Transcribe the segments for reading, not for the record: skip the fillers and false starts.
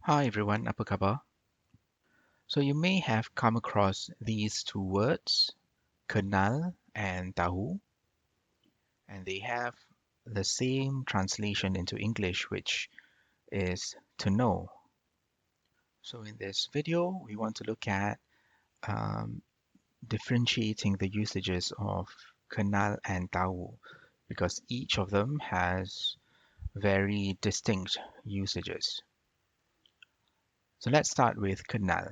Hi everyone, apa khabar? So you may have come across these two words, kenal and tahu, and they have the same translation into English, which is to know. So in this video, we want to look at um, differentiating the usages of kenal and tahu, because each of them has very distinct usages. So let's start with kenal.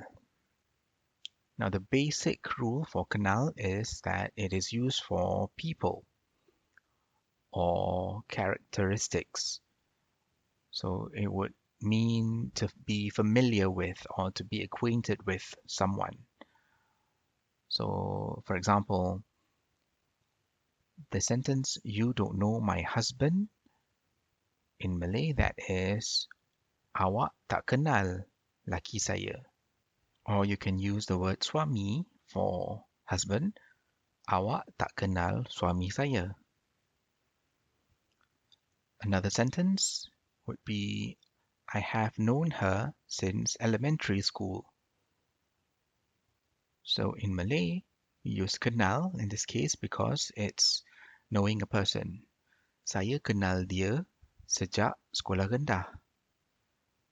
Now, the basic rule for kenal is that it is used for people or characteristics. So it would mean to be familiar with or to be acquainted with someone. So, for example, the sentence, you don't know my husband, in Malay, that is, awak tak kenal laki saya. Or you can use the word suami for husband, awak tak kenal suami saya. Another sentence would be, I have known her since elementary school. So in Malay, we use kenal in this case because it's knowing a person. Saya kenal dia sejak sekolah rendah.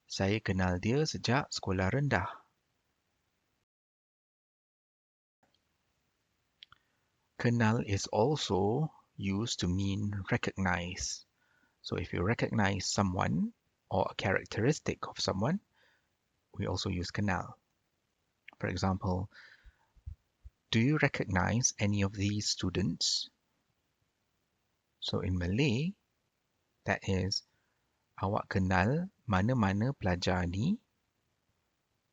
Saya kenal dia sejak sekolah rendah. Kenal is also used to mean recognize. So if you recognize someone or a characteristic of someone, we also use kenal. For example, do you recognize any of these students? So in Malay, that is, awak kenal mana-mana pelajar ni?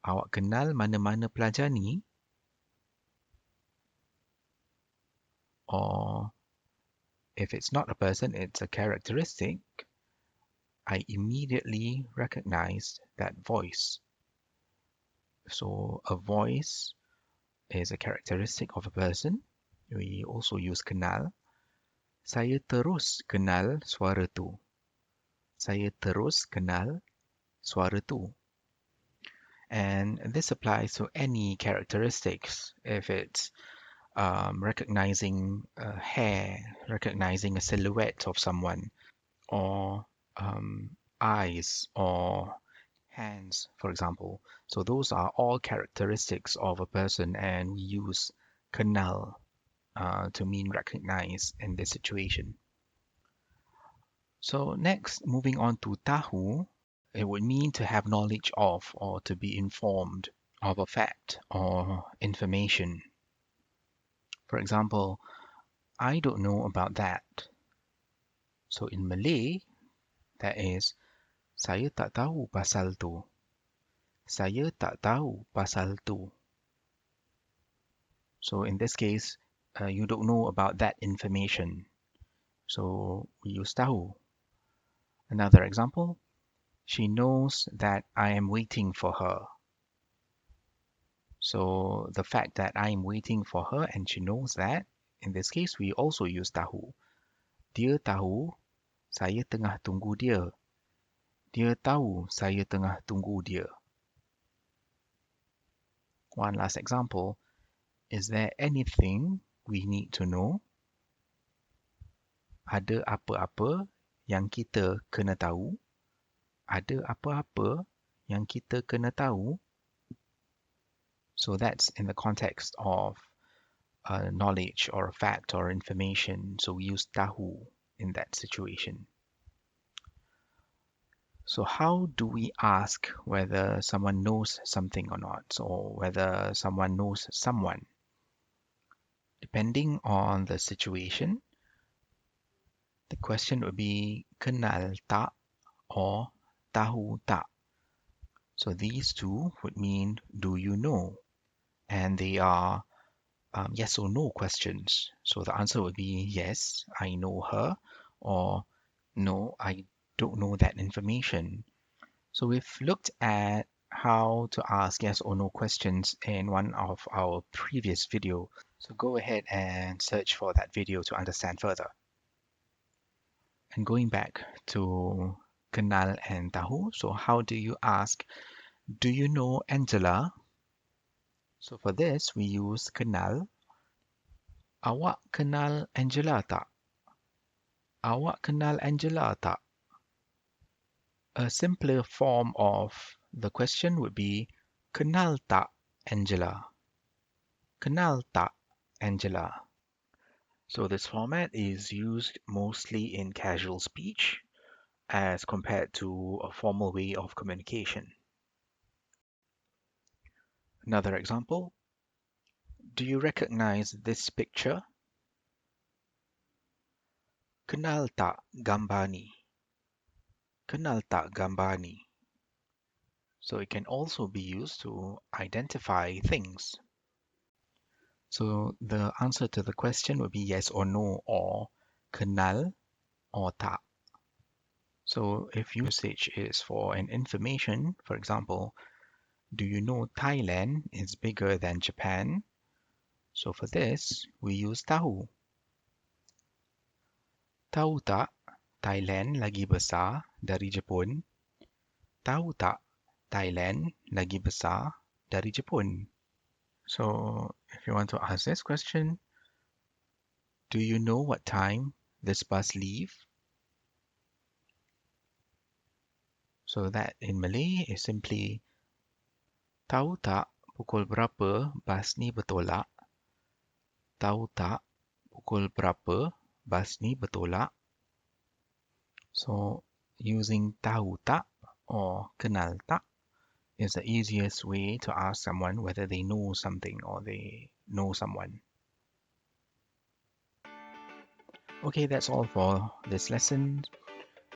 Awak kenal mana-mana pelajar ni? Or if it's not a person, it's a characteristic, I immediately recognized that voice. So a voice is a characteristic of a person. We also use kenal. Saya terus kenal suara tu. Saya terus kenal suara tu. And this applies to any characteristics. If it's recognizing hair, recognizing a silhouette of someone, or eyes or hands, for example. So those are all characteristics of a person, and we use kenal to mean recognize in this situation. So next, moving on to tahu, it would mean to have knowledge of or to be informed of a fact or information. For example, I don't know about that. So in Malay, that is, saya tak tahu pasal tu. Saya tak tahu pasal tu. So in this case, you don't know about that information. So we use tahu. Another example, she knows that I am waiting for her. So the fact that I am waiting for her and she knows that, in this case, we also use tahu. Dia tahu saya tengah tunggu dia. Dia tahu saya tengah tunggu dia. One last example, is there anything we need to know? Ada apa-apa yang kita kena tahu? Ada apa-apa yang kita kena tahu? So that's in the context of knowledge or a fact or information. So we use tahu in that situation. So how do we ask whether someone knows something or not, or whether someone knows someone? Depending on the situation, the question would be kenal tak or tahu tak. So these two would mean do you know? And they are yes or no questions. So the answer would be yes, I know her, or no, I don't know that information. So we've looked at how to ask yes or no questions in one of our previous video. So go ahead and search for that video to understand further. And going back to kenal and tahu, so how do you ask Do you know Angela? So for this, we use kenal. Awak kenal Angela tak? Awak kenal Angela tak? A simpler form of the question would be kenal tak Angela? Kenal tak Angela? So this format is used mostly in casual speech as compared to a formal way of communication. Another example, do you recognize this picture? Kenal tak gambar ni? Kenal tak gambar ni? So it can also be used to identify things. So the answer to the question would be yes or no, or kenal or tak. So if usage is for an information, for example, do you know Thailand is bigger than Japan? So for this, we use tahu. Tahu tak Thailand lagi besar dari Jepun? Tahu tak Thailand lagi besar dari Jepun? So if you want to ask this question, do you know what time this bus leave? So that in Malay is simply tahu tak pukul berapa bas ni bertolak? Tahu tak pukul berapa bas ni bertolak? So using tahu tak or kenal tak is the easiest way to ask someone whether they know something or they know someone. Okay, that's all for this lesson.